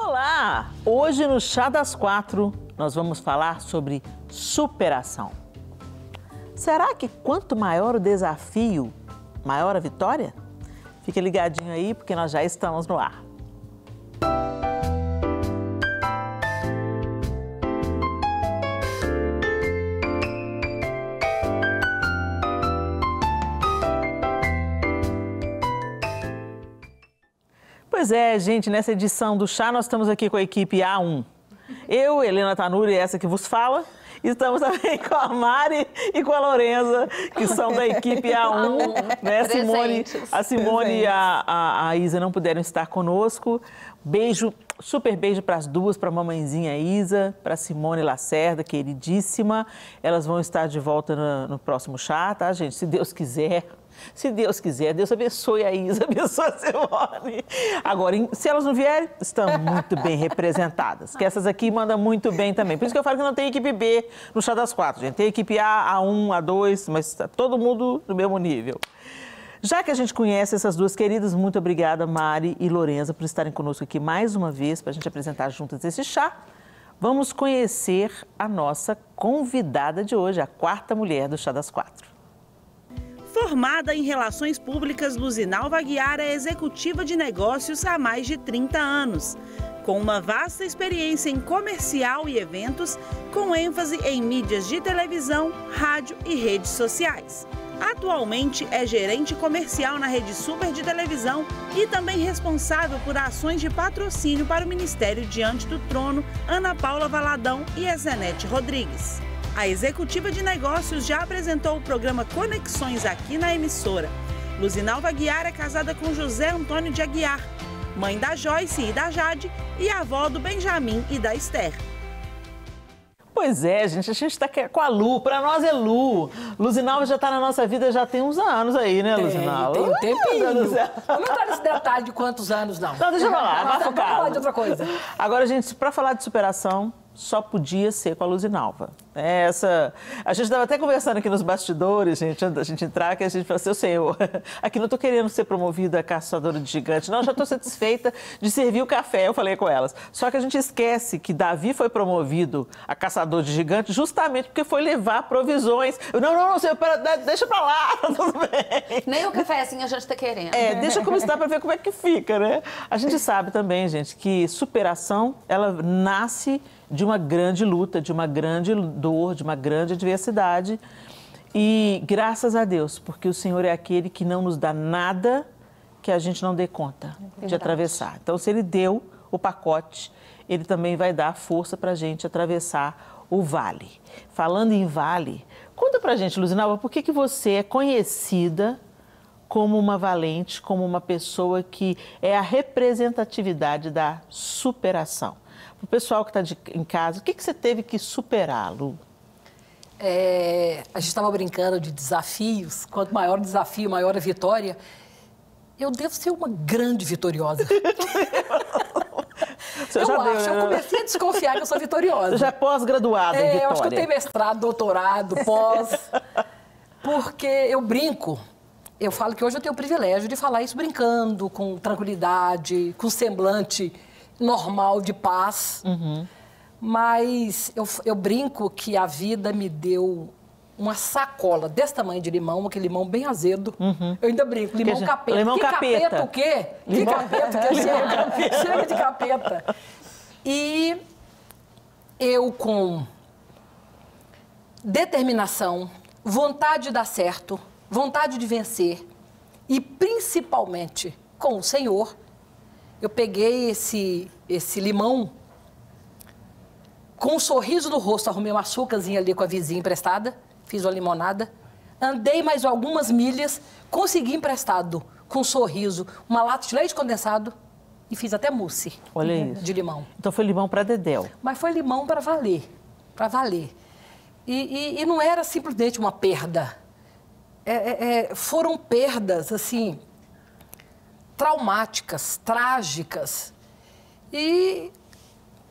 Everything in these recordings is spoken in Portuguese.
Olá! Hoje no Chá das Quatro nós vamos falar sobre superação. Será que quanto maior o desafio, maior a vitória? Fique ligadinho aí porque nós já estamos no ar. Pois é, gente, nessa edição do Chá nós estamos aqui com a equipe A1. Eu, Helena Tanuri, essa que vos fala, e estamos também com a Mari e com a Lorenza, que são da equipe A1, né? A Simone e a Isa não puderam estar conosco. Beijo, super beijo para as duas, para a mamãezinha Isa, para a Simone Lacerda, queridíssima. Elas vão estar de volta no próximo Chá, tá, gente? Se Deus quiser. Se Deus quiser, Deus abençoe a Isa, abençoe a Simone. Agora, se elas não vierem, estão muito bem representadas. Que essas aqui mandam muito bem também. Por isso que eu falo que não tem equipe B no Chá das Quatro, gente. Tem equipe A, A1, A2, mas tá todo mundo no mesmo nível. Já que a gente conhece essas duas queridas, muito obrigada, Mari e Lorenza, por estarem conosco aqui mais uma vez, para a gente apresentar juntas esse chá. Vamos conhecer a nossa convidada de hoje, a quarta mulher do Chá das Quatro. Formada em Relações Públicas, Luzinalva Aguiar é executiva de negócios há mais de 30 anos. Com uma vasta experiência em comercial e eventos, com ênfase em mídias de televisão, rádio e redes sociais. Atualmente é gerente comercial na Rede Super de televisão e também responsável por ações de patrocínio para o Ministério Diante do Trono, Ana Paula Valadão e Ezenete Rodrigues. A executiva de negócios já apresentou o programa Conexões aqui na emissora. Luzinalva Aguiar é casada com José Antônio de Aguiar, mãe da Joyce e da Jade e avó do Benjamin e da Esther. Pois é, gente, a gente está com a Lu, para nós é Lu. Luzinalva já está na nossa vida já tem uns anos aí, né, Luzinalva? Tem um tempinho. Não tá nesse detalhe de quantos anos, não. Não, deixa eu falar, vai focar. Vamos falar de outra coisa. Agora, gente, para falar de superação, só podia ser com a Luzinalva. A gente estava até conversando aqui nos bastidores, gente, antes da gente entrar, que a gente falou assim, Senhor, aqui não estou querendo ser promovida a caçadora de gigante, não, já estou satisfeita de servir o café, eu falei com elas. Só que a gente esquece que Davi foi promovido a caçador de gigante justamente porque foi levar provisões. Não, Senhor, deixa para lá, tudo bem. Nem o café assim a gente está querendo. Deixa eu começar para ver como é que fica, né? A gente sabe também, gente, que superação, ela nasce de uma grande luta, de uma grande dor, de uma grande adversidade. E graças a Deus, porque o Senhor é aquele que não nos dá nada que a gente não dê conta de atravessar. Então, se Ele deu o pacote, Ele também vai dar força para a gente atravessar o vale. Falando em vale, conta para a gente, Luzinalva, por que você é conhecida como uma valente, como uma pessoa que é a representatividade da superação? Para o pessoal que está em casa, o que você teve que superar, Lu? A gente estava brincando de desafios. Quanto maior o desafio, maior a vitória. Eu devo ser uma grande vitoriosa. Eu comecei a desconfiar que eu sou vitoriosa. Você já é pós-graduada em vitória. Eu acho que eu tenho mestrado, doutorado, pós. Porque eu brinco. Eu falo que hoje eu tenho o privilégio de falar isso brincando, com tranquilidade, com semblante normal de paz, mas eu brinco que a vida me deu uma sacola desse tamanho de limão, aquele limão bem azedo. Eu ainda brinco, limão capeta. Limão capeta. Capeta o quê? Que capeta o quê? Chega de capeta. E eu com determinação, vontade de dar certo, vontade de vencer e principalmente com o Senhor, eu peguei esse limão, com um sorriso no rosto, arrumei um açúcarzinho ali com a vizinha emprestada, fiz uma limonada, andei mais algumas milhas, consegui emprestado, com um sorriso, uma lata de leite condensado e fiz até mousse. Olha isso. De limão. Então foi limão para Dedéu. Mas foi limão para valer, para valer. E não era simplesmente uma perda. Foram perdas, assim, traumáticas, trágicas. E,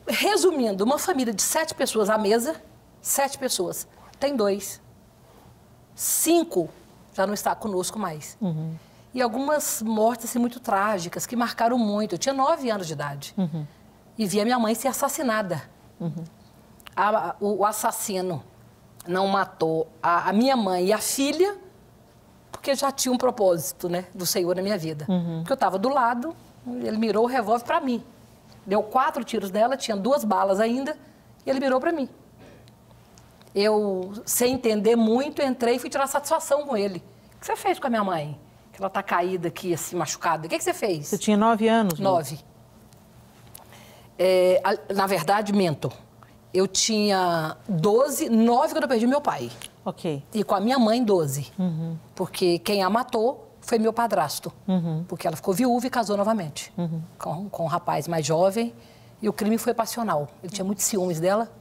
resumindo, uma família de 7 pessoas à mesa, 7 pessoas, tem 2. 5 já não está conosco mais. E algumas mortes assim, muito trágicas, que marcaram muito. Eu tinha 9 anos de idade. e vi a minha mãe ser assassinada. O assassino não matou a minha mãe e a filha porque já tinha um propósito, né, do Senhor na minha vida. Porque eu estava do lado, ele mirou o revólver para mim. Deu 4 tiros nela, tinha 2 balas ainda, e ele mirou para mim. Eu, sem entender muito, entrei e fui tirar satisfação com ele. O que você fez com a minha mãe? Que ela está caída aqui, assim, machucada. O que você fez? Você tinha 9 anos? 9. Na verdade, minto. Eu tinha 12, 9 quando eu perdi meu pai. Ok. E com a minha mãe, 12. Porque quem a matou foi meu padrasto. Porque ela ficou viúva e casou novamente com um rapaz mais jovem. E o crime foi passional. Ele tinha muitos ciúmes dela.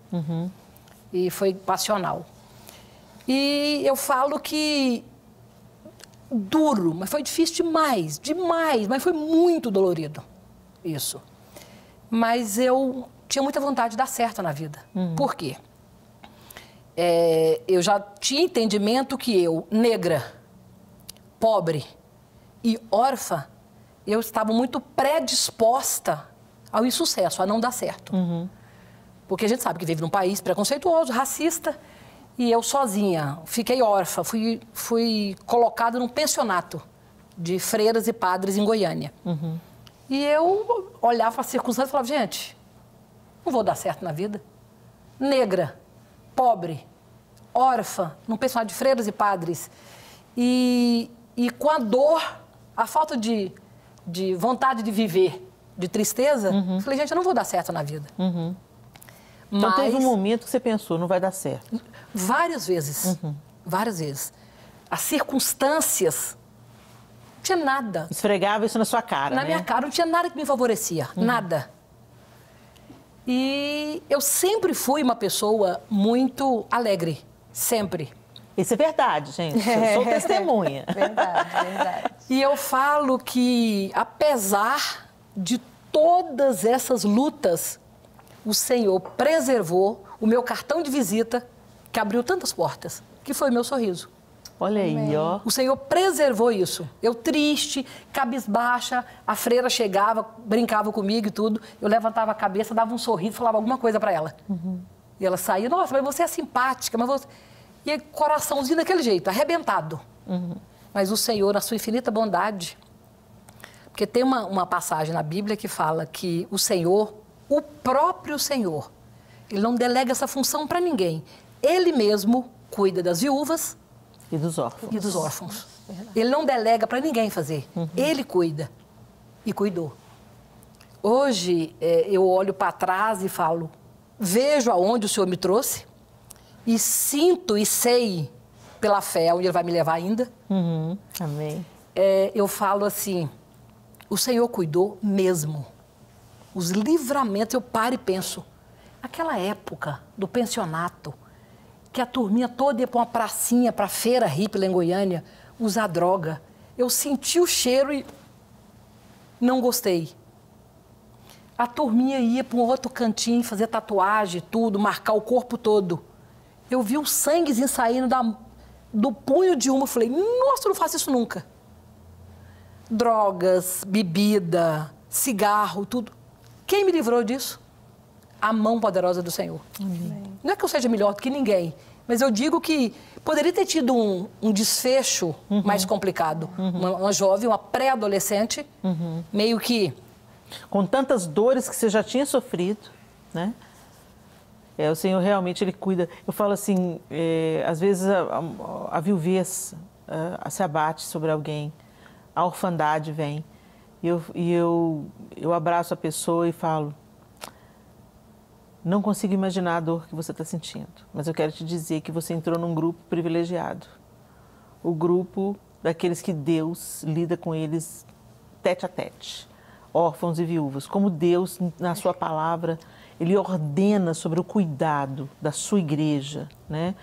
E foi passional. E eu falo que duro, mas foi difícil demais, demais. Mas foi muito dolorido, isso. Mas eu tinha muita vontade de dar certo na vida. Por quê? Eu já tinha entendimento que eu, negra, pobre e órfã, eu estava muito predisposta ao insucesso, a não dar certo. Porque a gente sabe que vive num país preconceituoso, racista, e eu sozinha, fiquei órfã, fui colocada num pensionato de freiras e padres em Goiânia. E eu olhava para a circunstância e falava, gente, não vou dar certo na vida. Negra, pobre, órfã, num pensionato de freiras e padres. E com a dor, a falta de vontade de viver, de tristeza, falei, gente, eu não vou dar certo na vida. Então teve um momento que você pensou, não vai dar certo. Várias vezes, várias vezes. As circunstâncias, não tinha nada. Esfregava isso na sua cara, Na né? minha cara, não tinha nada que me favorecia, nada. E eu sempre fui uma pessoa muito alegre, sempre. Isso é verdade, gente. Eu sou testemunha. Verdade, verdade. E eu falo que, apesar de todas essas lutas, o Senhor preservou o meu cartão de visita, que abriu tantas portas, que foi o meu sorriso. Olha aí, ó. O Senhor preservou isso. Eu triste, cabisbaixa, a freira chegava, brincava comigo e tudo, eu levantava a cabeça, dava um sorriso, falava alguma coisa para ela. E ela saía, nossa, mas você é simpática, mas você... E aí, coraçãozinho daquele jeito, arrebentado. Mas o Senhor, na sua infinita bondade, porque tem uma passagem na Bíblia que fala que o Senhor, o próprio Senhor, ele não delega essa função para ninguém. Ele mesmo cuida das viúvas E dos órfãos. e dos órfãos. Ele não delega para ninguém fazer. Ele cuida. E cuidou. Hoje, eu olho para trás e falo, vejo aonde o Senhor me trouxe e sinto e sei, pela fé, onde Ele vai me levar ainda. Amém. Eu falo assim, o Senhor cuidou mesmo. Os livramentos, eu paro e penso. Aquela época do pensionato, que a turminha toda ia para uma pracinha, para a feira hippie lá em Goiânia, usar droga. Eu senti o cheiro e não gostei. A turminha ia para um outro cantinho, fazer tatuagem, tudo, marcar o corpo todo. Eu vi o sanguezinho saindo do punho de uma, eu falei, nossa, eu não faço isso nunca. Drogas, bebida, cigarro, tudo. Quem me livrou disso? A mão poderosa do Senhor. Não é que eu seja melhor do que ninguém, mas eu digo que poderia ter tido um desfecho mais complicado. Uma jovem, uma pré-adolescente, meio que... Com tantas dores que você já tinha sofrido, né? O Senhor realmente, Ele cuida. Eu falo assim, às vezes a viuvez se abate sobre alguém, a orfandade vem. E eu abraço a pessoa e falo, não consigo imaginar a dor que você está sentindo, mas eu quero te dizer que você entrou num grupo privilegiado. O grupo daqueles que Deus lida com eles tete a tete, órfãos e viúvas. Como Deus, na sua palavra, Ele ordena sobre o cuidado da sua igreja, né?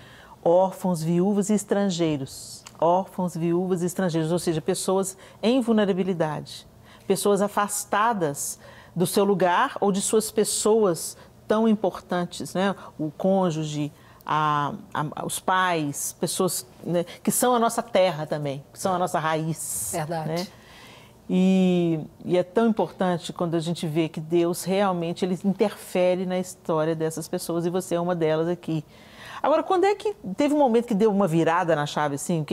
Órfãos, viúvas e estrangeiros. Órfãos, viúvas e estrangeiros, ou seja, pessoas em vulnerabilidade. Pessoas afastadas do seu lugar ou de suas pessoas tão importantes, né? O cônjuge, os pais, pessoas, né, que são a nossa terra também, que são a nossa raiz. Verdade. Né? E é tão importante quando a gente vê que Deus realmente ele interfere na história dessas pessoas e você é uma delas aqui. Agora, quando é que teve um momento que deu uma virada na chave, assim?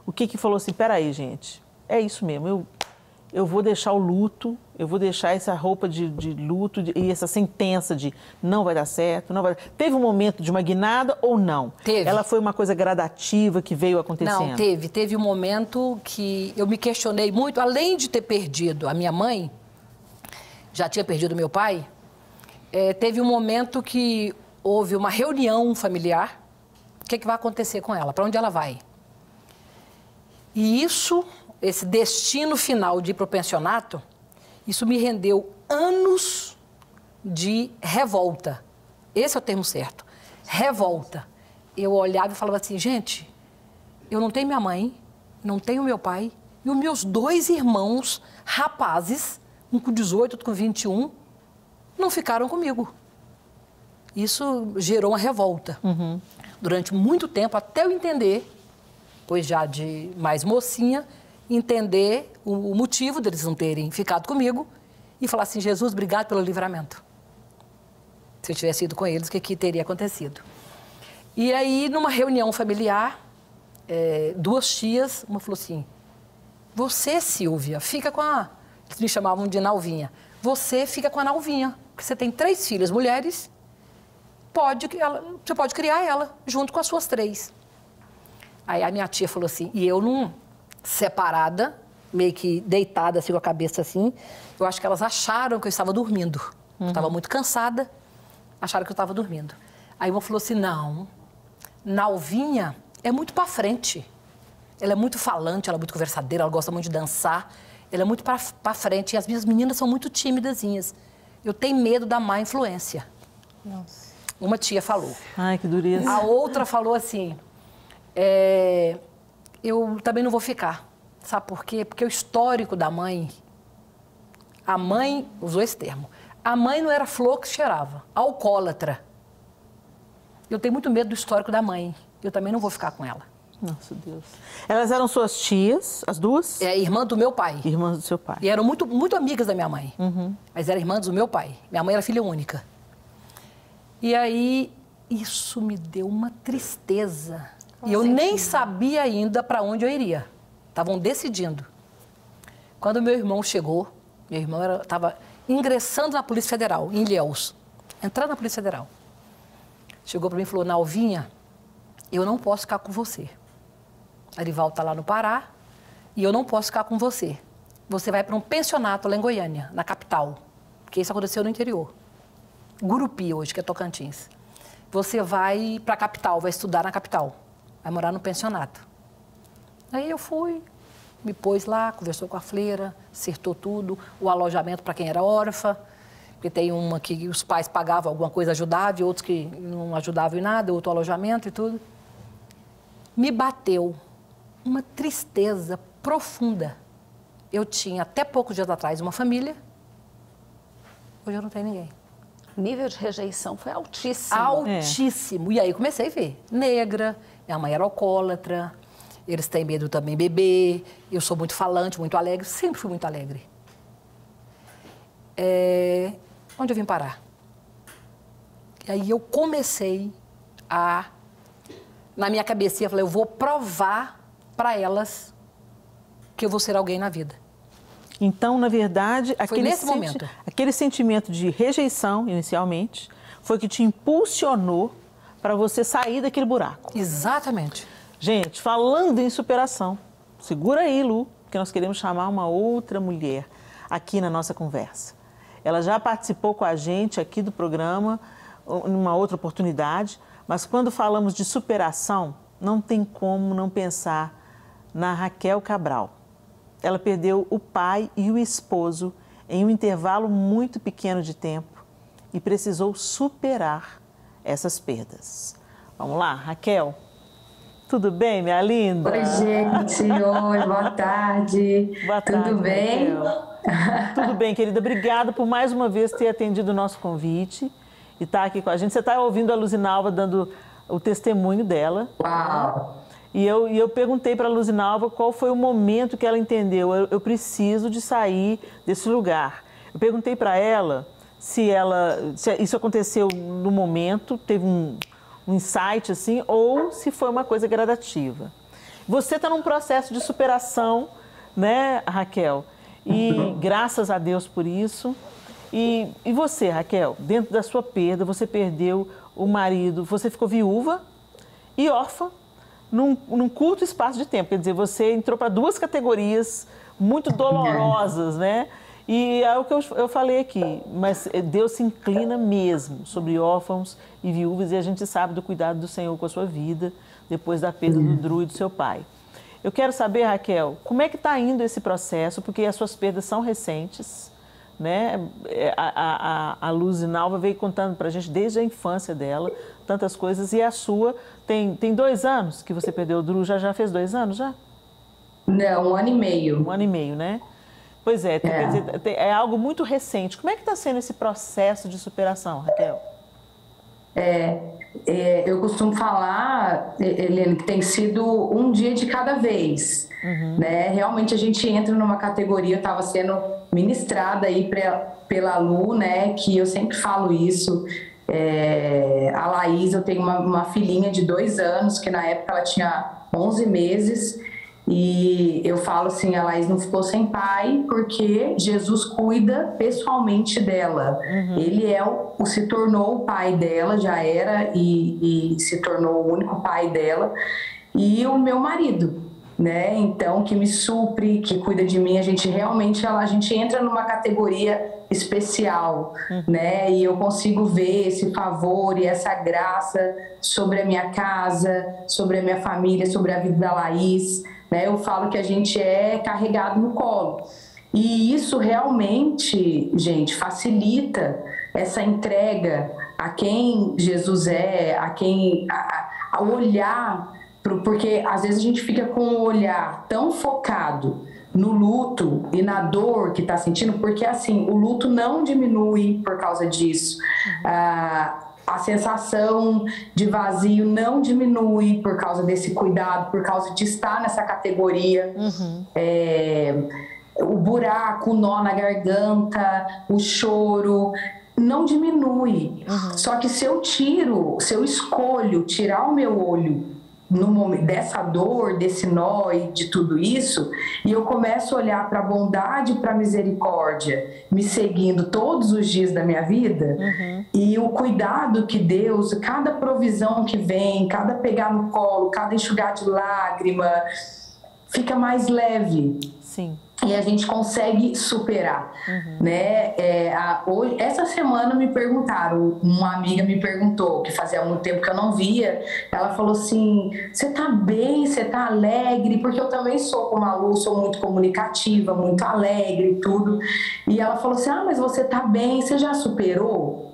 O que falou assim, peraí, gente, é isso mesmo, eu vou deixar o luto, eu vou deixar essa roupa de luto e essa sentença de não vai dar certo, não vai... Teve um momento de uma guinada ou não? Teve. Ela foi uma coisa gradativa que veio acontecendo? Não, teve um momento que eu me questionei muito, além de ter perdido a minha mãe, já tinha perdido meu pai, teve um momento que houve uma reunião familiar, o que vai acontecer com ela, para onde ela vai? E esse destino final de ir para o pensionato, isso me rendeu anos de revolta. Esse é o termo certo, revolta. Eu olhava e falava assim, gente, eu não tenho minha mãe, não tenho meu pai, e os meus 2 irmãos rapazes, um com 18, outro com 21, não ficaram comigo. Isso gerou uma revolta. Durante muito tempo, até eu entender, pois já de mais mocinha, entender o motivo deles não terem ficado comigo e falar assim, Jesus, obrigado pelo livramento. Se eu tivesse ido com eles, o que teria acontecido? E aí, numa reunião familiar, 2 tias, uma falou assim, você, Silvia, fica com a... Eles me chamavam de Nalvinha. Você fica com a Nalvinha, porque você tem 3 filhas mulheres, você pode criar ela, junto com as suas 3. Aí a minha tia falou assim, e eu separada, meio que deitada assim com a cabeça assim, eu acho que elas acharam que eu estava dormindo. Eu estava muito cansada, acharam que eu estava dormindo. Aí uma falou assim, não, Nalvinha é muito para frente. Ela é muito falante, ela é muito conversadeira, ela gosta muito de dançar, ela é muito para frente. E as minhas meninas são muito tímidazinhas. Eu tenho medo da má influência. Nossa. Uma tia falou. Ai, que dureza. A outra falou assim, eu também não vou ficar. Sabe por quê? Porque o histórico da mãe, a mãe usou esse termo, a mãe não era flor que cheirava, alcoólatra. Eu tenho muito medo do histórico da mãe, eu também não vou ficar com ela. Nossa, Deus. Elas eram suas tias, as duas? Irmã do meu pai. Irmãs do seu pai. E eram muito, muito amigas da minha mãe, mas eram irmãs do meu pai. Minha mãe era filha única. E aí, isso me deu uma tristeza. E eu nem sabia ainda para onde eu iria. Estavam decidindo. Quando meu irmão chegou, meu irmão estava ingressando na Polícia Federal, em Ilhéus. Entrando na Polícia Federal. Chegou para mim e falou, Nalvinha, eu não posso ficar com você. Arival está lá no Pará e eu não posso ficar com você. Você vai para um pensionato lá em Goiânia, na capital. Porque isso aconteceu no interior. Gurupi hoje, que é Tocantins. Você vai para a capital, vai estudar na capital. Vai morar no pensionato. Aí eu fui, me pôs lá, conversou com a freira, acertou tudo, o alojamento para quem era órfã, porque tem uma que os pais pagavam alguma coisa, ajudavam, e outros que não ajudavam em nada, outro alojamento e tudo. Me bateu uma tristeza profunda. Eu tinha, até poucos dias atrás, uma família, hoje eu não tenho ninguém. O nível de rejeição foi altíssimo. Altíssimo. E aí comecei a ver. Negra, minha mãe era alcoólatra, eles têm medo também de beber, eu sou muito falante, muito alegre, sempre fui muito alegre. Onde eu vim parar? E aí eu comecei na minha cabecinha, eu falei, eu vou provar para elas que eu vou ser alguém na vida. Então, na verdade, momento. aquele sentimento de rejeição, inicialmente, foi que te impulsionou para você sair daquele buraco. Exatamente. Gente, falando em superação, segura aí, Lu, que nós queremos chamar uma outra mulher aqui na nossa conversa. Ela já participou com a gente aqui do programa, numa outra oportunidade, mas quando falamos de superação, não tem como não pensar na Raquel Cabral. Ela perdeu o pai e o esposo em um intervalo muito pequeno de tempo e precisou superar essas perdas. Vamos lá, Raquel? Tudo bem, minha linda? Oi, gente. Oi, boa tarde. Boa tarde, tudo bem? Raquel. Tudo bem, querida. Obrigada por mais uma vez ter atendido o nosso convite e estar aqui com a gente. Você está ouvindo a Luzinalva dando o testemunho dela. Uau! E eu perguntei para a Luzinalva qual foi o momento que ela entendeu, eu preciso de sair desse lugar. Eu perguntei para ela se isso aconteceu no momento, teve um insight assim, ou se foi uma coisa gradativa. Você está num processo de superação, né, Raquel? E graças a Deus por isso. E você, Raquel, dentro da sua perda, você perdeu o marido, você ficou viúva e órfã num curto espaço de tempo. Quer dizer, você entrou para duas categorias muito dolorosas, né? E é o que eu falei aqui, mas Deus se inclina mesmo sobre órfãos e viúvas e a gente sabe do cuidado do Senhor com a sua vida depois da perda do Dru e do seu pai. Eu quero saber, Raquel, como é que está indo esse processo, porque as suas perdas são recentes, né? A Luzinalva veio contando para a gente desde a infância dela, tantas coisas, e a sua tem 2 anos que você perdeu o Dru, já fez 2 anos já? Não, 1 ano e meio. 1 ano e meio, né? Pois é, quer dizer, é algo muito recente. Como é que está sendo esse processo de superação, Raquel? Eu costumo falar, Helena, que tem sido um dia de cada vez. Né? Realmente a gente entra numa categoria, eu estava sendo ministrada aí pela Lu, né? Que eu sempre falo isso. A Laís, eu tenho uma filhinha de 2 anos, que na época ela tinha 11 meses. E eu falo assim, a Laís não ficou sem pai porque Jesus cuida pessoalmente dela. Ele se tornou o pai dela, já era e se tornou o único pai dela. E o meu marido, né? Então, que me supre, que cuida de mim. A gente realmente, a gente entra numa categoria especial, né? E eu consigo ver esse favor e essa graça sobre a minha casa, sobre a minha família, sobre a vida da Laís. Eu falo que a gente é carregado no colo. E isso realmente, gente, facilita essa entrega a quem Jesus é, a olhar, porque às vezes a gente fica com o olhar tão focado no luto e na dor que está sentindo, porque assim, o luto não diminui por causa disso. A sensação de vazio não diminui por causa desse cuidado, por causa de estar nessa categoria. O buraco, o nó na garganta, o choro, não diminui. Só que se eu escolho tirar o meu olho no momento dessa dor, desse nó e de tudo isso, e eu começo a olhar para a bondade, para a misericórdia, me seguindo todos os dias da minha vida, e o cuidado que Deus, cada provisão que vem, cada pegar no colo, cada enxugar de lágrima, fica mais leve. Sim. E a gente consegue superar, né? Essa semana me perguntaram, uma amiga me perguntou, que fazia muito tempo que eu não via, ela falou assim, você tá bem, você tá alegre? Porque eu também sou como a Lu, sou muito comunicativa, muito alegre e tudo. E ela falou assim, mas você tá bem, você já superou?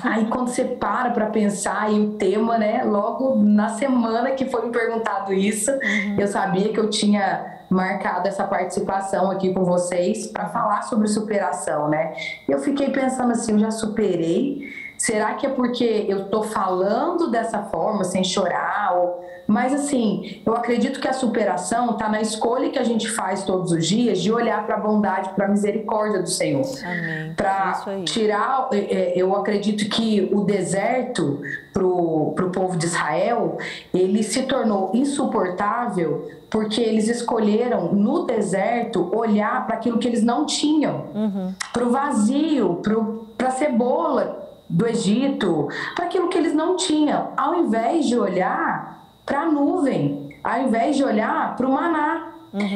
Aí quando você para pensar, e o tema, né, logo na semana que foi me perguntado isso, eu sabia que eu tinha marcado essa participação aqui com vocês para falar sobre superação, né? Eu fiquei pensando assim, eu já superei? Será que é porque eu tô falando dessa forma, sem chorar? Mas assim, eu acredito que a superação está na escolha que a gente faz todos os dias de olhar para a bondade, para a misericórdia do Senhor. Para tirar, eu acredito que o deserto pro povo de Israel, ele se tornou insuportável porque eles escolheram no deserto olhar para aquilo que eles não tinham, para o vazio, para a cebola do Egito, para aquilo que eles não tinham, ao invés de olhar para a nuvem, ao invés de olhar para o maná.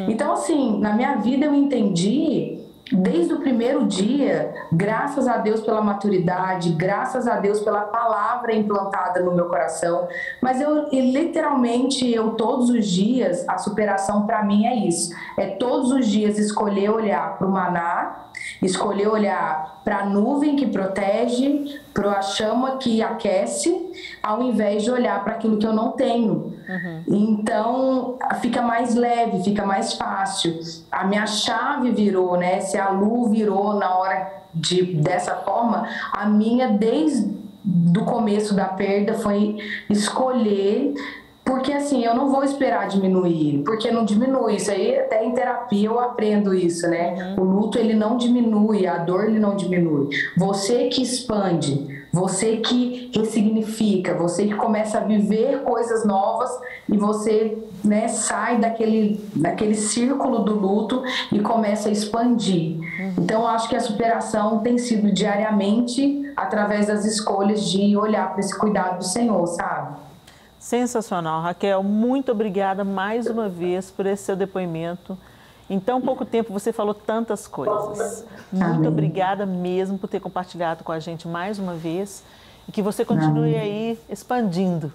Então, assim, na minha vida eu entendi, desde o primeiro dia, graças a Deus pela maturidade, graças a Deus pela palavra implantada no meu coração, mas literalmente, todos os dias, a superação para mim é isso, é todos os dias escolher olhar para o maná, escolher olhar para a nuvem que protege, para a chama que aquece, ao invés de olhar para aquilo que eu não tenho. Então, fica mais leve, fica mais fácil. A minha chave virou, né? Se a Lu virou na hora dessa forma, a minha, desde o começo da perda, foi escolher Porque assim, eu não vou esperar diminuir, porque não diminui. Isso aí, até em terapia eu aprendo isso, né? O luto, ele não diminui, a dor, ele não diminui. Você que expande, você que ressignifica, você que começa a viver coisas novas e você, né, sai daquele círculo do luto e começa a expandir. Então, eu acho que a superação tem sido diariamente através das escolhas de olhar para esse cuidado do Senhor, sabe? Sensacional, Raquel. Muito obrigada mais uma vez por esse seu depoimento. Em tão pouco tempo você falou tantas coisas. Muito obrigada mesmo por ter compartilhado com a gente mais uma vez e que você continue aí expandindo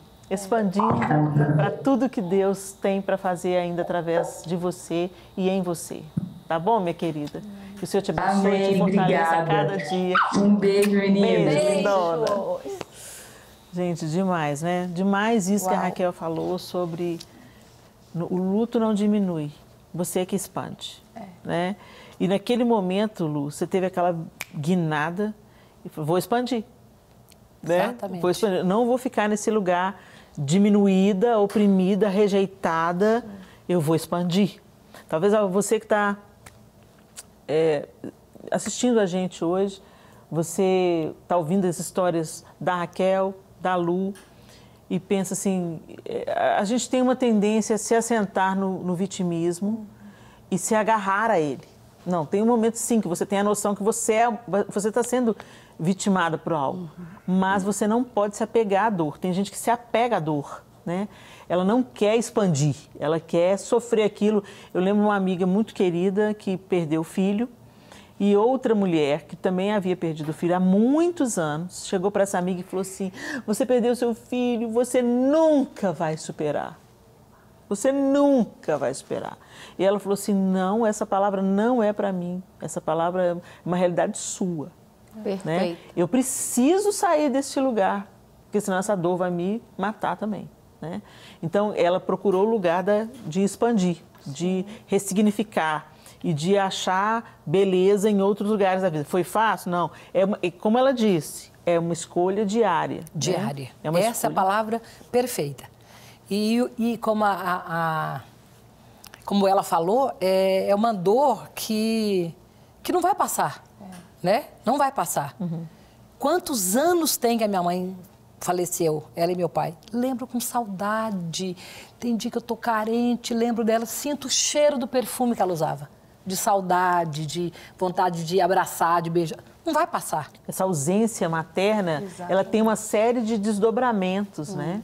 para tudo que Deus tem para fazer ainda através de você e em você. Tá bom, minha querida? Que o Senhor te abençoe e te fortaleça a cada dia. Um beijo, meninas. Beijo, lindona. Gente, demais, né? Demais isso que a Raquel falou sobre o luto não diminui, você é que expande, né? E naquele momento, Lu, você teve aquela guinada e falou, vou expandir, né? Exatamente. Vou expandir. Não vou ficar nesse lugar diminuída, oprimida, rejeitada, eu vou expandir. Talvez você que está assistindo a gente hoje, você está ouvindo as histórias da Raquel, da Lu, e pensa assim, a gente tem uma tendência a se assentar no vitimismo e se agarrar a ele. Não, tem um momento sim que você tem a noção que você está sendo vitimada por algo, mas você não pode se apegar à dor. Tem gente que se apega à dor, né? Ela não quer expandir, ela quer sofrer aquilo. Eu lembro uma amiga muito querida que perdeu o filho, e outra mulher que também havia perdido o filho há muitos anos, chegou para essa amiga e falou assim, você perdeu seu filho, você nunca vai superar. Você nunca vai superar. E ela falou assim, não, essa palavra não é para mim, essa palavra é uma realidade sua. Perfeito. Né? Eu preciso sair desse lugar, porque senão essa dor vai me matar também. Né? Então, ela procurou o lugar de expandir, de ressignificar, e de achar beleza em outros lugares da vida. Foi fácil? Não. Como ela disse, é uma escolha diária. Diária. Né? É uma Essa escolha. é a palavra perfeita. E como, como ela falou, é uma dor que não vai passar. Né? Não vai passar. Quantos anos tem que a minha mãe faleceu, ela e meu pai? Lembro com saudade. Tem dia que eu tô carente, lembro dela, sinto o cheiro do perfume que ela usava. De saudade, de vontade de abraçar, de beijar. Não vai passar. Essa ausência materna, ela tem uma série de desdobramentos, né?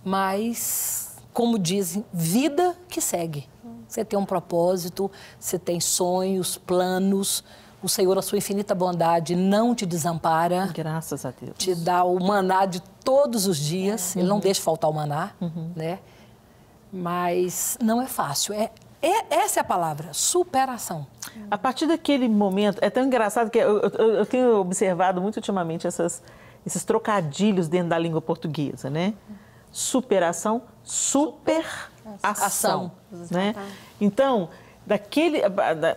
Mas, como dizem, vida que segue. Você tem um propósito, você tem sonhos, planos. O Senhor, a sua infinita bondade, não te desampara. Graças a Deus. Te dá o maná de todos os dias. Ele não deixa faltar o maná, né? Mas não é fácil. Essa é a palavra, superação. A partir daquele momento, é tão engraçado que eu tenho observado muito ultimamente esses trocadilhos dentro da língua portuguesa, né? Superação, superação, né? Então,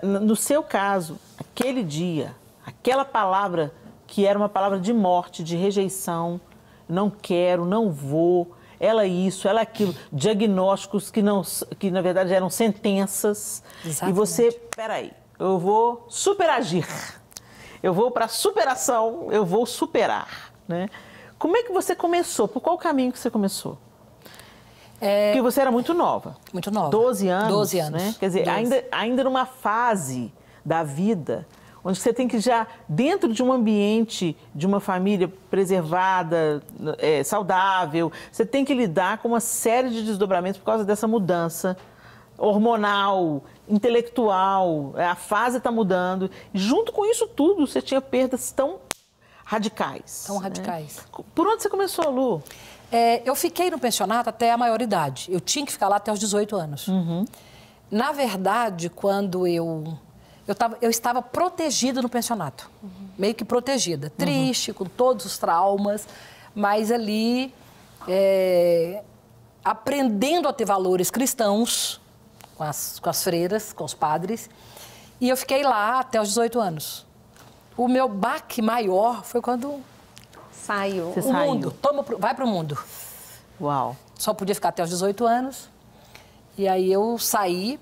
no seu caso, aquele dia, aquela palavra que era uma palavra de morte, de rejeição, não quero, não vou, ela isso, ela aquilo, diagnósticos que na verdade eram sentenças. Exatamente. E você, peraí, eu vou superagir, eu vou para superação, eu vou superar, né? Como é que você começou? Por qual caminho que você começou? Porque você era muito nova. Muito nova. 12 anos. 12 anos. Né? Quer dizer, ainda numa fase da vida onde você tem que já, dentro de um ambiente, de uma família preservada, saudável, você tem que lidar com uma série de desdobramentos por causa dessa mudança hormonal, intelectual, a fase está mudando. E junto com isso tudo, você tinha perdas tão radicais. Tão radicais. Né? Por onde você começou, Lu? Eu fiquei no pensionato até a maioridade. Eu tinha que ficar lá até os 18 anos. Na verdade, quando eu estava protegida no pensionato. Meio que protegida. Triste, com todos os traumas, mas ali aprendendo a ter valores cristãos com as freiras, com os padres. E eu fiquei lá até os 18 anos. O meu baque maior foi quando... Saiu. Você o saiu. mundo, vai para o mundo. Uau. Só podia ficar até os 18 anos. E aí eu saí,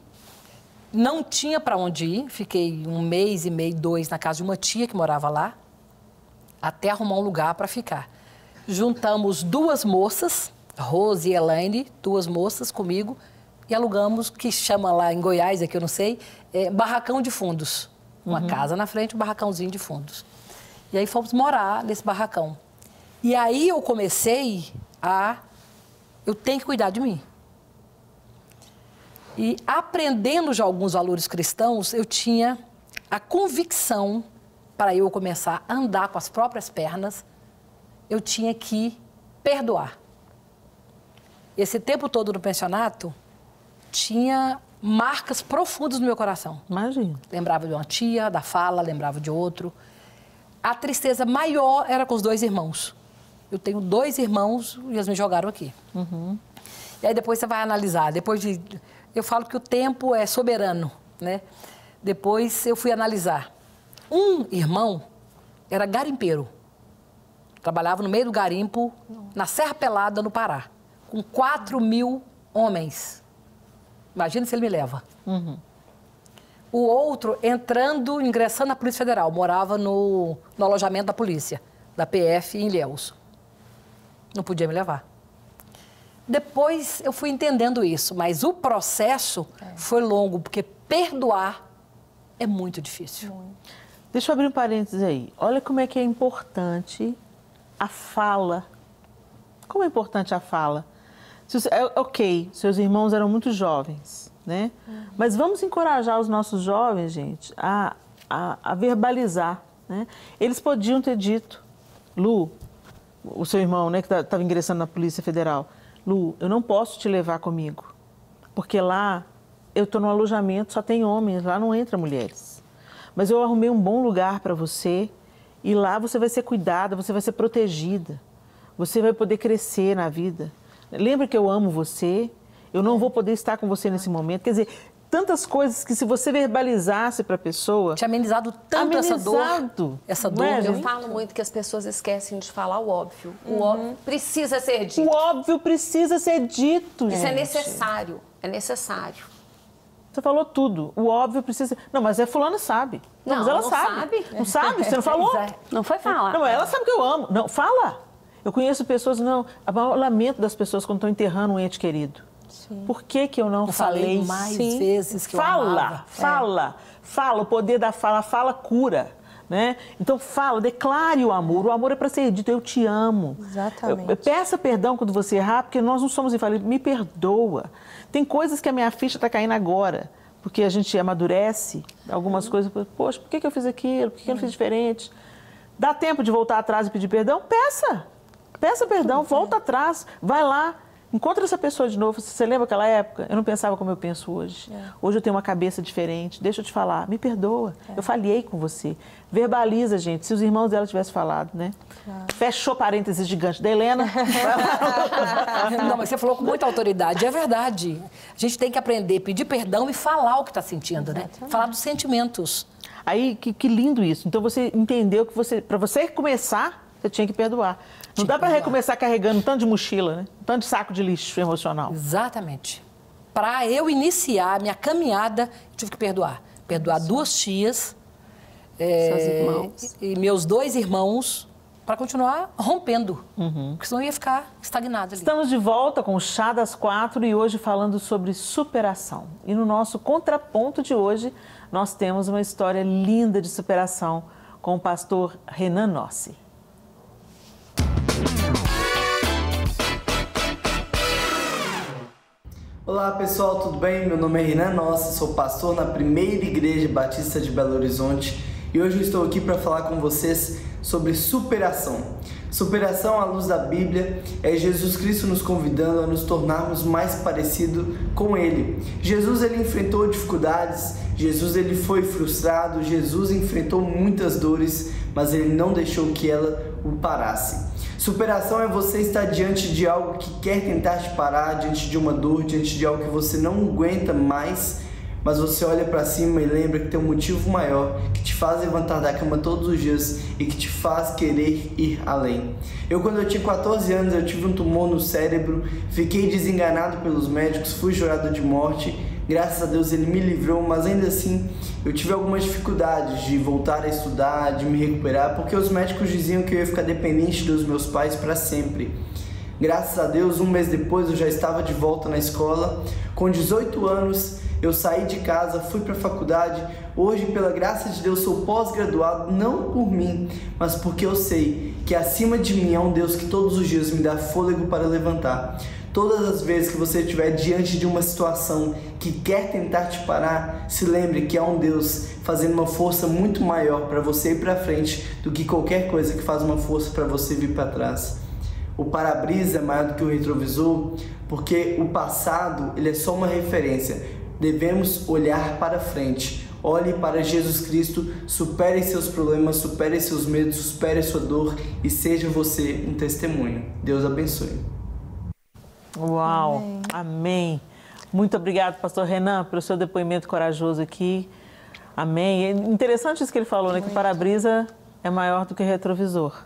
não tinha para onde ir. Fiquei 1 mês e meio, 2 na casa de uma tia que morava lá, até arrumar um lugar para ficar. Juntamos 2 moças, Rose e Elaine, 2 moças comigo, e alugamos, que chama lá em Goiás, aqui eu não sei, barracão de fundos. Uma casa na frente, um barracãozinho de fundos. E aí fomos morar nesse barracão. E aí eu comecei eu tenho que cuidar de mim. E aprendendo já alguns valores cristãos, eu tinha a convicção, para eu começar a andar com as próprias pernas, eu tinha que perdoar. Esse tempo todo no pensionato, tinha marcas profundas no meu coração. Imagina. Lembrava de uma tia, da fala, lembrava de outro. A tristeza maior era com os 2 irmãos. Eu tenho 2 irmãos e eles me jogaram aqui. E aí depois você vai analisar. Eu falo que o tempo é soberano, né? Depois eu fui analisar. Um irmão era garimpeiro. Trabalhava no meio do garimpo, na Serra Pelada, no Pará, com 4.000 homens. Imagina se ele me leva. O outro ingressando na Polícia Federal, morava no alojamento da polícia, da PF em Ilhéus. Não podia me levar. Depois eu fui entendendo isso, mas o processo foi longo, porque perdoar é muito difícil. Deixa eu abrir um parênteses aí. Olha como é que é importante a fala. Como é importante a fala? Ok, seus irmãos eram muito jovens, né? Mas vamos encorajar os nossos jovens, gente, a verbalizar, né? Eles podiam ter dito, Lu, o seu irmão, né, que estava ingressando na Polícia Federal, Lu, eu não posso te levar comigo, porque lá eu estou no alojamento, só tem homens, lá não entra mulheres. Mas eu arrumei um bom lugar para você e lá você vai ser cuidada, você vai ser protegida, você vai poder crescer na vida. Lembra que eu amo você, eu não vou poder estar com você nesse momento. Quer dizer, tantas coisas que se você verbalizasse para a pessoa... Tinha amenizado tanto essa dor. Essa dor. Eu falo muito que as pessoas esquecem de falar o óbvio. O óbvio precisa ser dito. O óbvio precisa ser dito, gente. Isso é necessário, é necessário. Você falou tudo. O óbvio precisa... Não, mas fulana sabe. Não, mas ela sabe. Não sabe? Você não falou? Não foi falar. Não, ela sabe que eu amo. Não, fala. Eu conheço pessoas, o maior lamento das pessoas quando estão enterrando um ente querido. Sim. Por que eu não falei mais vezes que eu amava? Fala. O poder da fala. A fala cura, né? Então fala, declare o amor. O amor é para ser dito, eu te amo. Exatamente. Peça perdão quando você errar, porque nós não somos infalíveis. Me perdoa. Tem coisas que a minha ficha está caindo agora, porque a gente amadurece algumas coisas. Poxa, por que eu fiz aquilo? Por que eu não fiz diferente? Dá tempo de voltar atrás e pedir perdão? Peça perdão, volta atrás, vai lá, encontra essa pessoa de novo. Você lembra aquela época? Eu não pensava como eu penso hoje. Hoje eu tenho uma cabeça diferente. Deixa eu te falar, me perdoa. Eu falhei com você. Verbaliza, gente. Se os irmãos dela tivessem falado, né? Fechou parênteses gigante da Helena. Não, mas você falou com muita autoridade. É verdade. A gente tem que aprender a pedir perdão e falar o que está sentindo, né? Falar dos sentimentos. Aí, que lindo isso. Então, você entendeu que para você começar, você tinha que perdoar. Não dá para recomeçar carregando um tanto de mochila, né? Um tanto de saco de lixo emocional. Exatamente. Para eu iniciar a minha caminhada, eu tive que perdoar. Perdoar 2 tias, seus irmãos. E meus 2 irmãos, para continuar rompendo. Porque senão eu ia ficar estagnada ali. Estamos de volta com o Chá das 4 e hoje falando sobre superação. E no nosso contraponto de hoje, nós temos uma história linda de superação com o pastor Renan Nossi. Olá pessoal, tudo bem? Meu nome é Renan Nossi, sou pastor na Primeira Igreja Batista de Belo Horizonte e hoje eu estou aqui para falar com vocês sobre superação. Superação à luz da Bíblia é Jesus Cristo nos convidando a nos tornarmos mais parecido com Ele. Jesus ele enfrentou dificuldades, Jesus ele foi frustrado, Jesus enfrentou muitas dores, mas ele não deixou que ela o parasse. Superação é você estar diante de algo que quer tentar te parar, diante de uma dor, diante de algo que você não aguenta mais, mas você olha para cima e lembra que tem um motivo maior que te faz levantar da cama todos os dias e que te faz querer ir além. Quando eu tinha 14 anos, eu tive um tumor no cérebro, fiquei desenganado pelos médicos, fui jurado de morte. Graças a Deus ele me livrou, mas ainda assim eu tive algumas dificuldades de voltar a estudar, de me recuperar, porque os médicos diziam que eu ia ficar dependente dos meus pais para sempre. Graças a Deus, um mês depois eu já estava de volta na escola. Com 18 anos, eu saí de casa, fui para a faculdade. Hoje, pela graça de Deus, sou pós-graduado, não por mim, mas porque eu sei que acima de mim é um Deus que todos os dias me dá fôlego para levantar. Todas as vezes que você estiver diante de uma situação que quer tentar te parar, se lembre que há um Deus fazendo uma força muito maior para você ir para frente do que qualquer coisa que faz uma força para você vir para trás. O para-brisa é maior do que o retrovisor, porque o passado ele é só uma referência. Devemos olhar para frente. Olhe para Jesus Cristo, supere seus problemas, supere seus medos, supere sua dor e seja você um testemunho. Deus abençoe. Uau, amém. Muito obrigado, pastor Renan, pelo seu depoimento corajoso aqui. Amém. É interessante isso que ele falou, né? Que o para-brisa é maior do que o retrovisor.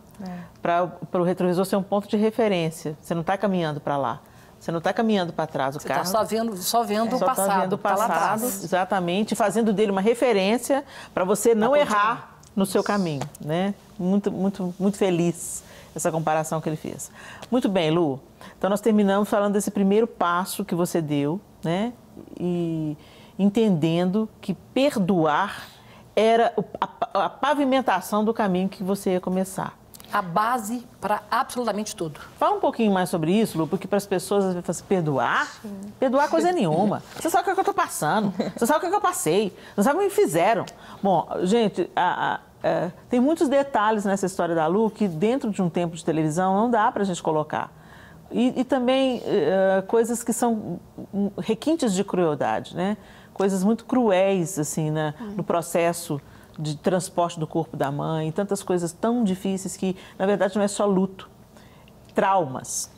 Para o retrovisor ser um ponto de referência. Você não está caminhando para lá. Você não está caminhando para trás. O carro está só vendo o passado. Tá vendo o passado, tá lá atrás. Exatamente, fazendo dele uma referência para você não errar no seu caminho, né? Muito, muito, muito feliz essa comparação que ele fez. Muito bem, Lu. Então, nós terminamos falando desse primeiro passo que você deu, né? E entendendo que perdoar era a pavimentação do caminho que você ia começar. A base para absolutamente tudo. Fala um pouquinho mais sobre isso, Lu, porque para as pessoas às vezes falam assim, perdoar? Perdoar coisa nenhuma. Você sabe o que eu estou passando, você sabe o que eu passei, você sabe o que me fizeram. Bom, gente, tem muitos detalhes nessa história da Lu que dentro de um tempo de televisão não dá para a gente colocar. E também coisas que são requintes de crueldade, né? Coisas muito cruéis, assim, no processo de transporte do corpo da mãe, tantas coisas tão difíceis que, na verdade, não é só luto, traumas.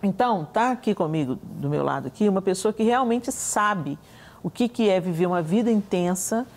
Então, tá aqui comigo, do meu lado aqui, uma pessoa que realmente sabe o que é viver uma vida intensa,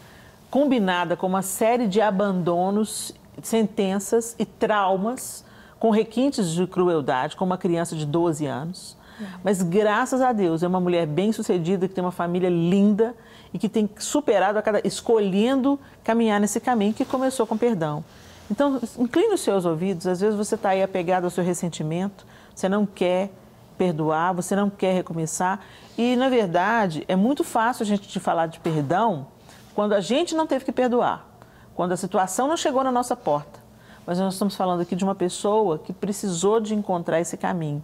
combinada com uma série de abandonos, sentenças e traumas, com requintes de crueldade, com uma criança de 12 anos. Mas, graças a Deus, é uma mulher bem-sucedida, que tem uma família linda e que tem superado escolhendo caminhar nesse caminho que começou com perdão. Então, incline os seus ouvidos. Às vezes você está aí apegado ao seu ressentimento, você não quer perdoar, você não quer recomeçar. E, na verdade, é muito fácil a gente te falar de perdão quando a gente não teve que perdoar, quando a situação não chegou na nossa porta. Mas nós estamos falando aqui de uma pessoa que precisou de encontrar esse caminho.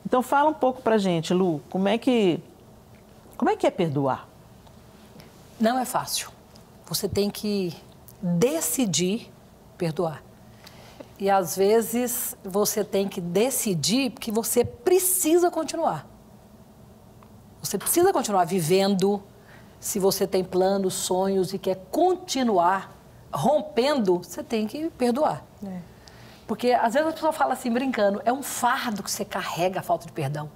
Então, fala um pouco pra gente, Lu, como é que é perdoar? Não é fácil. Você tem que decidir perdoar. E, às vezes, você tem que decidir que você precisa continuar. Você precisa continuar vivendo. Se você tem planos, sonhos e quer continuar rompendo, você tem que perdoar. Porque, às vezes, a pessoa fala assim, brincando, é um fardo que você carrega a falta de perdão.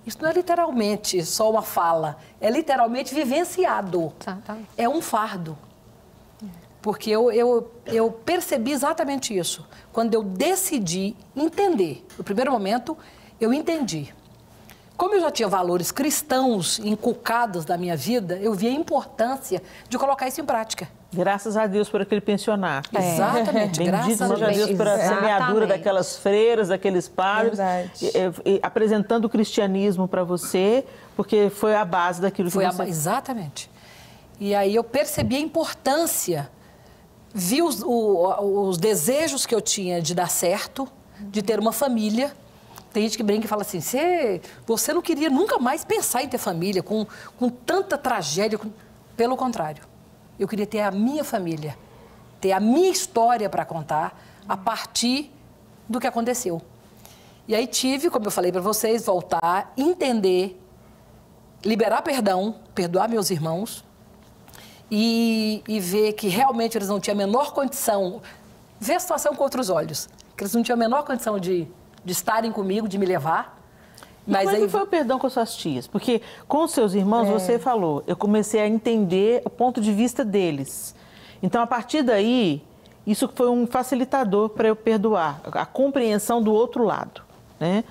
Isso não é literalmente só uma fala, é literalmente vivenciado. É um fardo. Porque eu percebi exatamente isso. Quando eu decidi entender, no primeiro momento, eu entendi. Como eu já tinha valores cristãos inculcados na minha vida, eu vi a importância de colocar isso em prática. Graças a Deus por aquele pensionato. Exatamente. Bendito seja Deus pela semeadura daquelas freiras, daqueles padres, apresentando o cristianismo para você, porque foi a base daquilo que você... Exatamente. E aí eu percebi a importância, vi os desejos que eu tinha de dar certo, de ter uma família. Tem gente que brinca e fala assim, você não queria nunca mais pensar em ter família, com tanta tragédia. Pelo contrário. Eu queria ter a minha família, ter a minha história para contar a partir do que aconteceu. E aí tive, como eu falei para vocês, voltar, entender, liberar perdão, perdoar meus irmãos e ver que realmente eles não tinham a menor condição, ver a situação com outros olhos, que eles não tinham a menor condição de estarem comigo, de me levar. Mas como é que foi o perdão com suas tias? Porque com os seus irmãos, você falou, eu comecei a entender o ponto de vista deles. Então, a partir daí, isso foi um facilitador para eu perdoar, a compreensão do outro lado, né?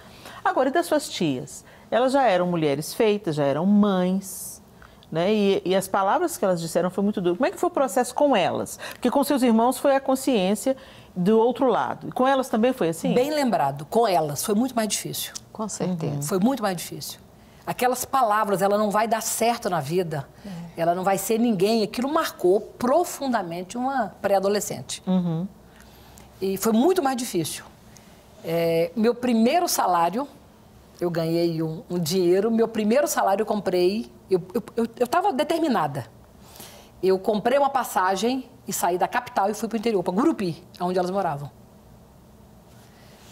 Agora, e das suas tias? Elas já eram mulheres feitas, já eram mães, né? E as palavras que elas disseram foi muito duro. Como é que foi o processo com elas? Porque com seus irmãos foi a consciência do outro lado. E com elas também foi assim? Bem lembrado, com elas foi muito mais difícil. Com certeza. Foi muito mais difícil. Aquelas palavras, ela não vai dar certo na vida, ela não vai ser ninguém. Aquilo marcou profundamente uma pré-adolescente. E foi muito mais difícil. Meu primeiro salário, eu ganhei um dinheiro, meu primeiro salário eu comprei, eu estava determinada. Eu comprei uma passagem e saí da capital e fui para o interior, para Gurupi, onde elas moravam.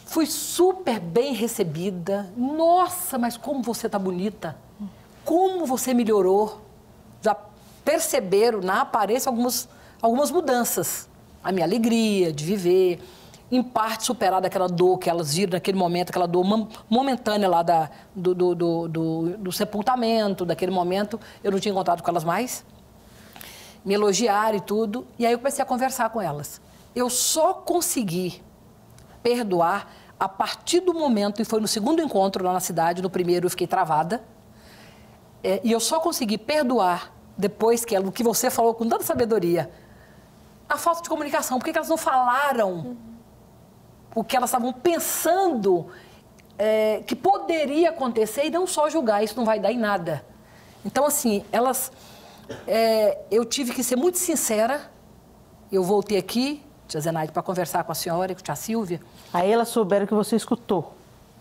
Fui super bem recebida. Nossa, mas como você tá bonita. Como você melhorou. Já perceberam na aparência algumas mudanças. A minha alegria de viver. Em parte superada aquela dor que elas viram naquele momento, aquela dor momentânea lá do sepultamento, daquele momento. Eu não tinha encontrado com elas mais. Me elogiaram e tudo. E aí eu comecei a conversar com elas. Eu só consegui perdoar a partir do momento, e foi no segundo encontro lá na cidade, no primeiro eu fiquei travada, e eu só consegui perdoar depois que o que você falou com tanta sabedoria, a falta de comunicação. Por que elas não falaram o que elas estavam pensando que poderia acontecer e não só julgar, isso não vai dar em nada. Então, assim, eu tive que ser muito sincera, eu voltei aqui, tia Zenaide, para conversar com a senhora e com a tia Silvia. Aí elas souberam que você escutou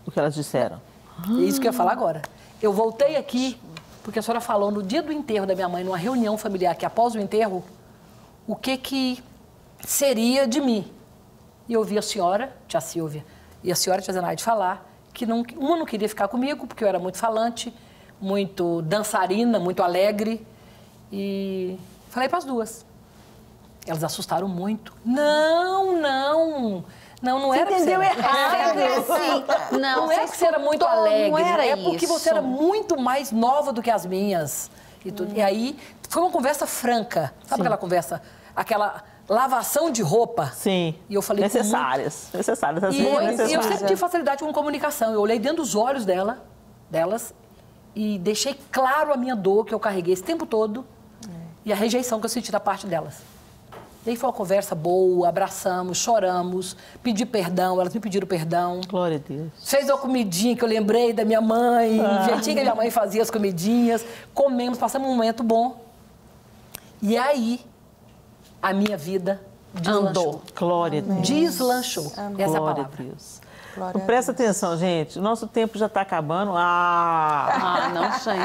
o que elas disseram. É isso que eu ia falar agora. Eu voltei aqui porque a senhora falou no dia do enterro da minha mãe, numa reunião familiar, que após o enterro, o que seria de mim. E eu ouvi a senhora, tia Silvia, e a senhora, tia Zenaide, falar que uma não queria ficar comigo, porque eu era muito falante, muito dançarina, muito alegre. E falei para as duas. Elas assustaram muito. Não era que você entendeu errado. Não é que você era muito alegre, não era é porque você era muito mais nova do que as minhas. E aí, foi uma conversa franca. Sabe aquela conversa, aquela lavação de roupa? Sim, E eu falei necessárias. E eu sempre tive facilidade com comunicação. Eu olhei dentro dos olhos delas e deixei claro a minha dor que eu carreguei esse tempo todo e a rejeição que eu senti da parte delas. E aí foi uma conversa boa, abraçamos, choramos, pedi perdão, elas me pediram perdão. Glória a Deus. Fez uma comidinha que eu lembrei da minha mãe, o jeitinho que a minha mãe fazia as comidinhas, comemos, passamos um momento bom. E aí, a minha vida deslanchou. Glória a Deus. Deslanchou. Essa é a Glória palavra. a Deus. Então, presta atenção, gente. O nosso tempo já está acabando. Não sei.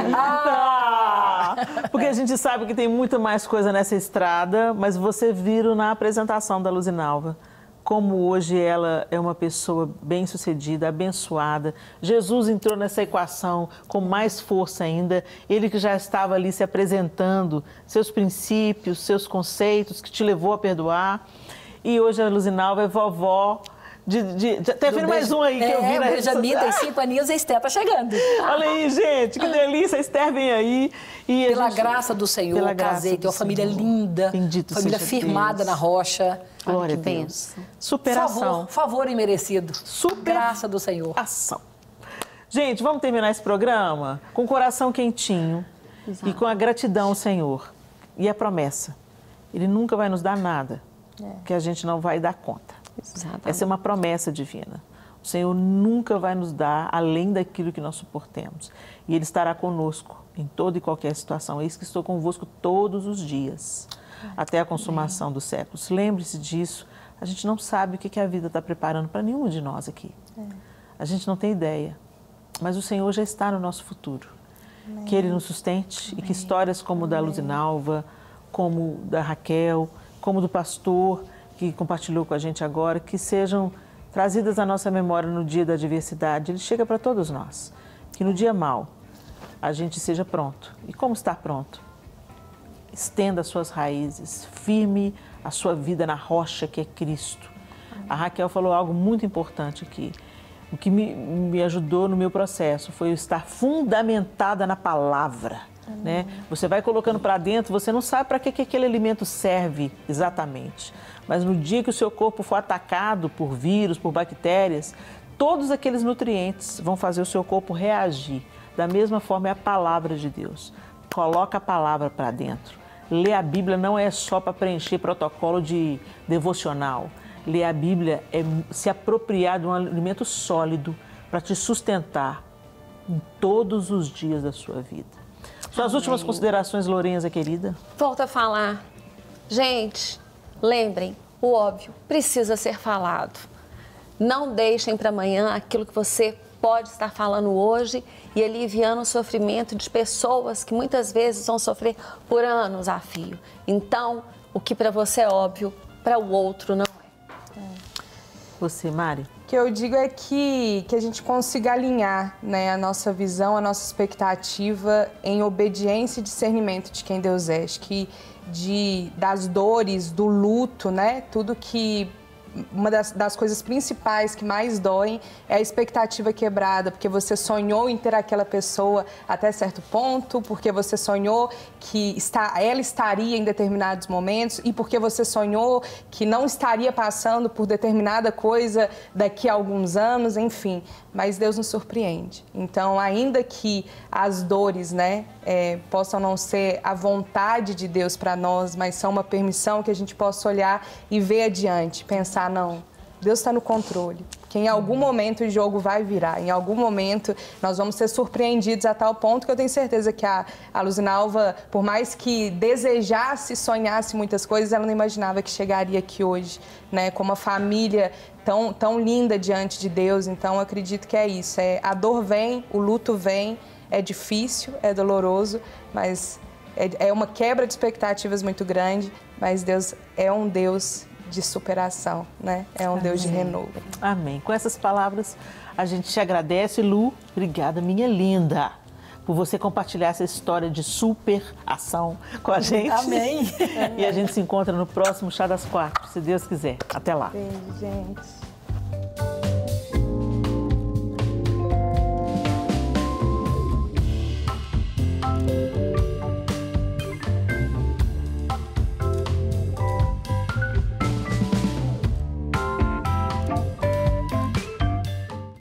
Porque a gente sabe que tem muita mais coisa nessa estrada, mas você viram na apresentação da Luzinalva como hoje ela é uma pessoa bem-sucedida, abençoada. Jesus entrou nessa equação com mais força ainda. Ele que já estava ali se apresentando, seus princípios, seus conceitos, que te levou a perdoar. E hoje a Luzinalva é vovó. Tá vendo mais um aí que eu vi na Benjamin tem 5 aninhos e a Esther tá chegando. Olha aí, gente, que delícia. A Esther vem aí. E Pela graça do Senhor, casei, tenho uma família linda. Bendito família seja firmada Deus. na rocha. Glória a Deus. Superação. Favor imerecido. Graça do Senhor. Ação. Gente, vamos terminar esse programa com o coração quentinho e com a gratidão ao Senhor. E a promessa. Ele nunca vai nos dar nada que a gente não vai dar conta. Exatamente. Essa é uma promessa divina. O Senhor nunca vai nos dar além daquilo que nós suportemos. E Ele estará conosco em toda e qualquer situação. Eis que estou convosco todos os dias, até a consumação dos séculos. Lembre-se disso. A gente não sabe o que a vida está preparando para nenhum de nós aqui. A gente não tem ideia. Mas o Senhor já está no nosso futuro. Que Ele nos sustente e que histórias como da Luzinalva, como da Raquel, como do pastor que compartilhou com a gente agora, que sejam trazidas à nossa memória no dia da adversidade. Ele chega para todos nós. Que no dia mau a gente seja pronto. E como estar pronto? Estenda as suas raízes, firme a sua vida na rocha que é Cristo. A Raquel falou algo muito importante aqui. O que me ajudou no meu processo foi eu estar fundamentada na palavra. Né? Você vai colocando para dentro, você não sabe para que aquele alimento serve exatamente. Mas no dia que o seu corpo for atacado por vírus, por bactérias, todos aqueles nutrientes vão fazer o seu corpo reagir. Da mesma forma é a palavra de Deus. Coloca a palavra para dentro. Ler a Bíblia não é só para preencher protocolo de devocional. Ler a Bíblia é se apropriar de um alimento sólido para te sustentar em todos os dias da sua vida. Suas últimas considerações, Lorenza, querida? Volto a falar. Gente, lembrem, o óbvio precisa ser falado. Não deixem para amanhã aquilo que você pode estar falando hoje e aliviando o sofrimento de pessoas que muitas vezes vão sofrer por anos a fio. Então, o que para você é óbvio, para o outro não é. Você, Mari? O que eu digo é que a gente consiga alinhar, né, a nossa visão, a nossa expectativa em obediência e discernimento de quem Deus é. Acho que das dores, do luto, né, tudo que... Uma das coisas principais que mais doem é a expectativa quebrada, porque você sonhou em ter aquela pessoa até certo ponto, porque você sonhou que ela estaria em determinados momentos e porque você sonhou que não estaria passando por determinada coisa daqui a alguns anos, enfim. Mas Deus nos surpreende. Então, ainda que as dores, né, possam não ser a vontade de Deus para nós, mas são uma permissão que a gente possa olhar e ver adiante, pensar, não, Deus está no controle. Que em algum momento o jogo vai virar, em algum momento nós vamos ser surpreendidos a tal ponto que eu tenho certeza que a Luzinalva, por mais que desejasse, sonhasse muitas coisas, ela não imaginava que chegaria aqui hoje, né, com uma família tão linda diante de Deus. Então eu acredito que é isso, a dor vem, o luto vem, é difícil, é doloroso, mas é uma quebra de expectativas muito grande, mas Deus é um Deus de superação, né? É um Amém. Deus de renovo. Amém. Com essas palavras, a gente te agradece, Lu. Obrigada, minha linda, por você compartilhar essa história de superação com a gente. Amém. E a gente se encontra no próximo Chá das 4, se Deus quiser. Até lá. Beijo, gente.